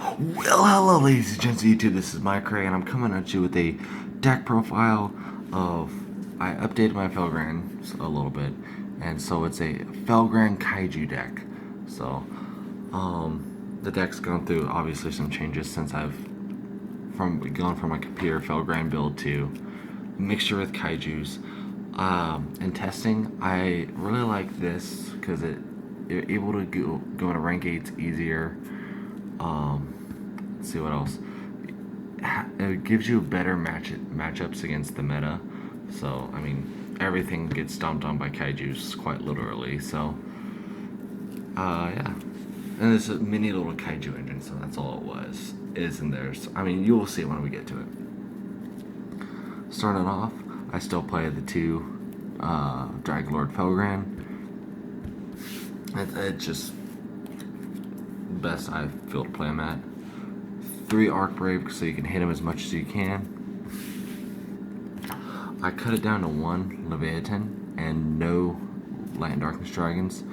Well, hello, ladies and gents of YouTube. This is Mike Ray, and I'm coming at you with a deck profile of. I updated my Felgrand a little bit, and so it's a Felgrand Kaiju deck. So, the deck's gone through obviously some changes since I've gone from a computer Felgrand build to mixture with Kaiju's. In testing, I really like this because you're able to go into rank 8s easier. Let's see what else. It gives you better matchups against the meta. So, I mean, everything gets stomped on by Kaiju's quite literally. So, yeah. And there's a mini little Kaiju engine, so that's all it was. Is in there. So, I mean, you will see it when we get to it. Starting off, I still play the two Dragon Lord Felgrand. It's just best I feel to play him at. 3 Arc Brave so you can hit him as much as you can. I cut it down to 1 Leviathan and no Light and Darkness Dragons.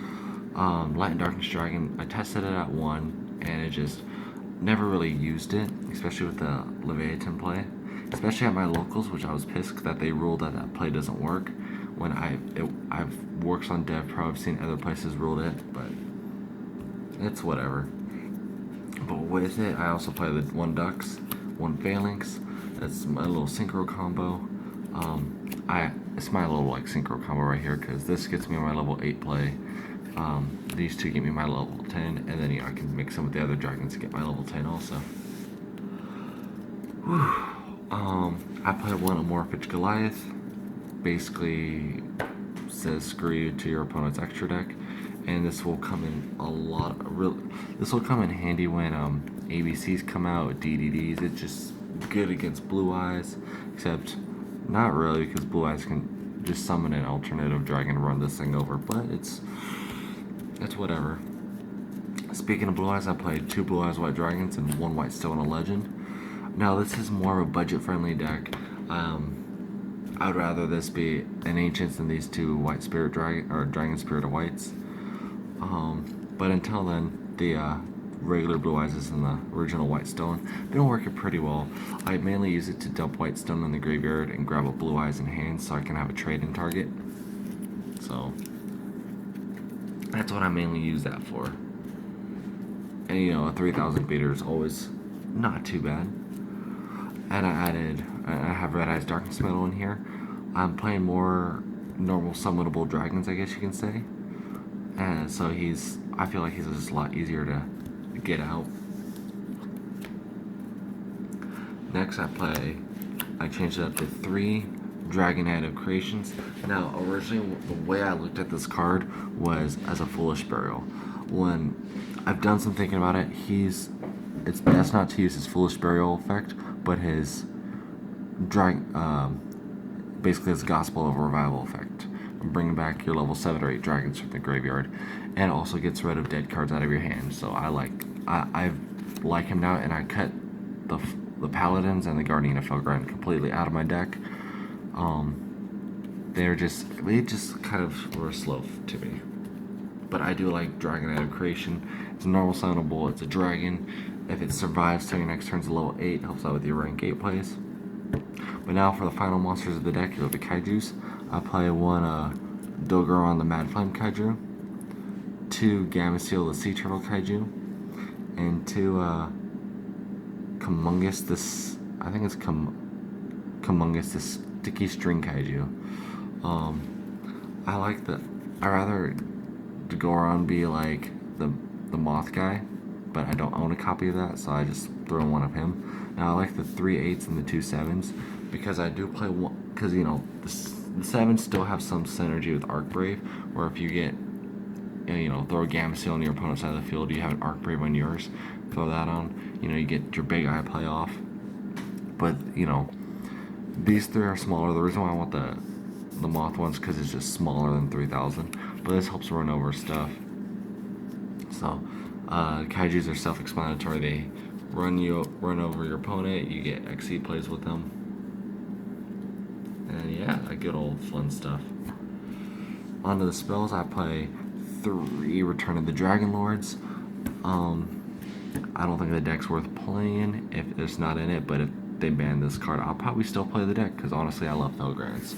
Light and Darkness Dragon, I tested it at 1 and it just never really used it, especially with the Leviathan play. Especially at my locals, which I was pissed that they ruled that play doesn't work. When I've worked on Dev Pro, I've seen other places ruled it, but it's whatever. But with it, I also play the 1 Dux, 1 Phalanx. That's my little synchro combo. It's my little like synchro combo right here because this gets me my level 8 play. These two get me my level 10, and then I can mix them with the other dragons to get my level 10 also. I play 1 Amorphous Goliath. Basically says screw you to your opponent's extra deck, and this will come in this will come in handy when ABCs come out, DDDs. It's just good against Blue Eyes, except not really because Blue Eyes can just summon an alternative dragon and run this thing over, but it's whatever. Speaking of Blue Eyes, I played 2 Blue Eyes White Dragons and 1 White Stone and a Legend. Now this is more of a budget-friendly deck. I'd rather this be an Ancients than these 2 White Spirit Dragon or Dragon Spirit of Whites. But until then, the regular Blue Eyes and the original White Stone been working pretty well. I mainly use it to dump White Stone in the graveyard and grab a Blue Eyes in hand so I can have a trade-in target. So that's what I mainly use that for. And you know, a 3000 beater is always not too bad. And I have Red Eyes Darkness Metal in here. I'm playing more normal summonable dragons, I guess you can say. And so I feel like he's just a lot easier to get out. Next I changed it up to 3 Dragon Head of Creations. Now, originally, the way I looked at this card was as a Foolish Burial. When I've done some thinking about it, it's best not to use his Foolish Burial effect, but his basically his Gospel of Revival effect. Bringing back your level 7 or 8 dragons from the graveyard, and also gets rid of dead cards out of your hand. So I like him now, and I cut the Paladins and the Guardian of Felgrand completely out of my deck. They just kind of were slow to me. But I do like Dragon Head of Creation. It's a normal summonable, it's a dragon. If it survives till your next turn's a level 8, helps out with your rank 8 plays. But now for the final monsters of the deck, you have the Kaijus. I play 1 Dogoron the Mad Flame Kaiju, 2 Gameciel the Sea Turtle Kaiju, and 2 Kumongous the Sticky String Kaiju. I rather Dogoron be like the moth guy, but I don't own a copy of that, so I just throw 1 of him. Now I like the 3 8s and the 2 7s because I do play 1, because you know the 7s still have some synergy with Arc Brave, where if you get throw a Gameciel on your opponent's side of the field, you have an Arc Brave on yours, throw that on, you get your big eye play off. But these 3 are smaller. The reason why I want the moth ones because it's just smaller than 3000, but this helps run over stuff. So Kaijus are self-explanatory. They run over your opponent. You get XC plays with them, and yeah, that good old fun stuff. Onto the spells, I play 3 Return of the Dragon Lords. I don't think the deck's worth playing if it's not in it, but if they ban this card, I'll probably still play the deck, because honestly I love Felgrands.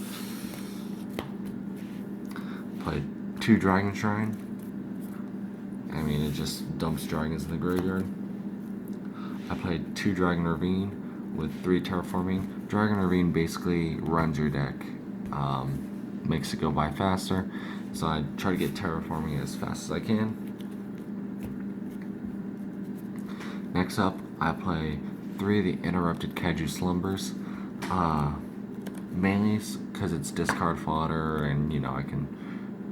Played 2 Dragon Shrine. I mean, it just dumps dragons in the graveyard. I played 2 Dragon Ravine with 3 Terraforming. Dragon Ravine basically runs your deck, makes it go by faster, so I try to get Terraforming as fast as I can. Next up, I play 3 of the Interrupted Kaiju Slumbers, mainly because it's discard fodder and, you know, I can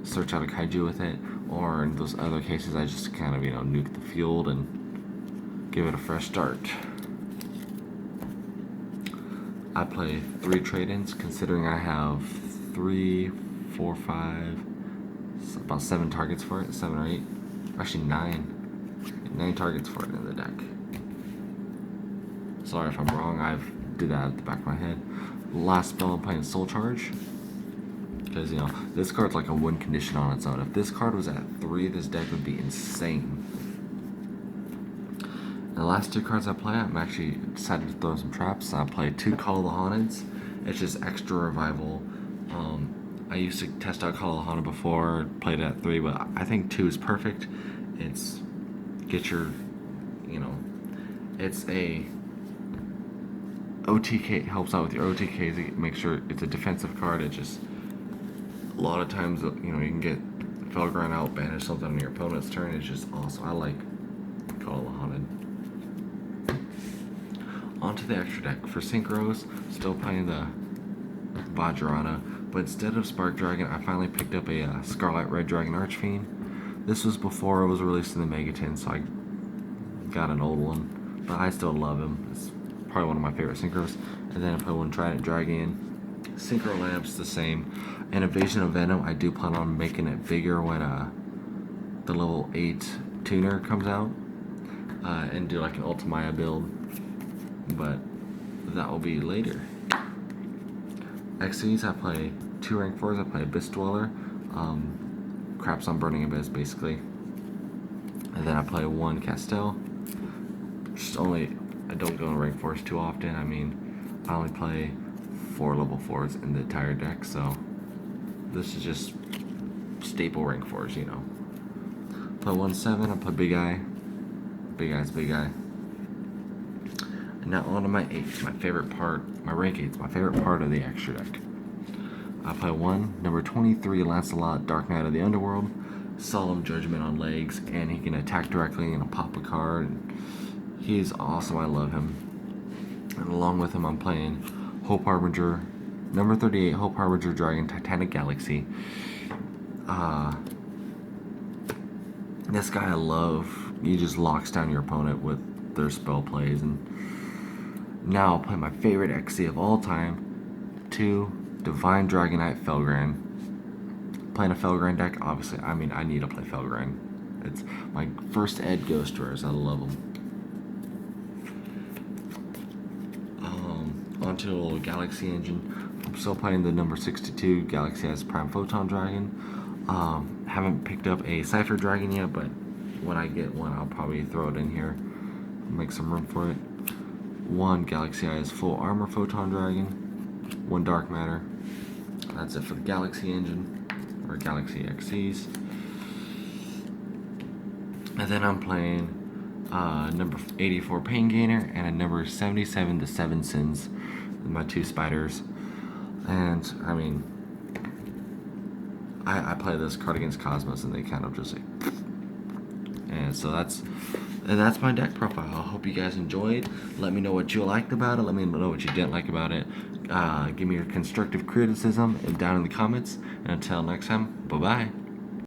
search out a Kaiju with it, or in those other cases I just kind of, you know, nuke the field and give it a fresh start. I play 3 trade-ins, considering I have 3, 4, 5, about 7 targets for it, 7 or 8, actually 9 targets for it in the deck. Sorry if I'm wrong, I've did that at the back of my head. Last spell I'm playing Soul Charge, because, you know, this card's like a win condition on its own. If this card was at 3, this deck would be insane. And the last 2 cards I play, I'm actually decided to throw some traps. I play 2 Call of the Haunted. It's just extra revival. I used to test out Call of the Haunted before, played it at 3, but I think 2 is perfect. It's get your, you know, it's a OTK, helps out with your OTKs, make sure it's a defensive card. It just, a lot of times, you know, you can get Felgrand out, banish something on your opponent's turn. It's just awesome. I like Call of the Haunted. Onto the extra deck. For Synchros, still playing the Vajrana, but instead of Spark Dragon, I finally picked up a Scarlet Red Dragon Archfiend. This was before it was released in the Megaton, so I got an old one, but I still love him. It's probably one of my favorite Synchros. And then I play 1 Trident Dragon. Synchro Lamp's the same. And Invasion of Venom, I do plan on making it bigger when the level 8 tuner comes out, and do like an Ultimaya build, but that will be later. XCs, I play 2 rank 4s. I play Abyss Dweller, craps on Burning Abyss basically, and then I play 1 Castel. Just only, I don't go in rank 4s too often. I mean, I only play 4 level 4s in the entire deck, so this is just staple rank 4s, you know. Play 1 7, I play Big Eye. Big Eye's Big Eye. And now on to my 8, my favorite part, my rank 8's my favorite part of the extra deck. I play 1, number 23, Lancelot, Dark Knight of the Underworld, Solemn Judgment on legs, and he can attack directly and pop a card. He's awesome, I love him. And along with him, I'm playing Hope Harbinger, number 38, Hope Harbinger Dragon, Titanic Galaxy. This guy I love. He just locks down your opponent with their spell plays. And now I'll play my favorite XC of all time, 2 Divine Dragonite Felgrand. Playing a Felgrand deck, obviously, I mean, I need to play Felgrand. It's my first Ed Ghost Rares, I love them. Onto a little Galaxy Engine. I'm still playing the number 62 Galaxy S Prime Photon Dragon. Haven't picked up a Cypher Dragon yet, but when I get one, I'll probably throw it in here, make some room for it. 1 Galaxy Eyes Full Armor Photon Dragon, 1 Dark Matter. That's it for the Galaxy Engine, or Galaxy XCs. And then I'm playing number 84 Pain Gainer and a number 77 The Seven Sins, my 2 spiders. And I mean, I play this card against Cosmos, and they kind of just like, and so that's my deck profile. I hope you guys enjoyed. Let me know what you liked about it. Let me know what you didn't like about it. Give me your constructive criticism down in the comments. And until next time, bye bye.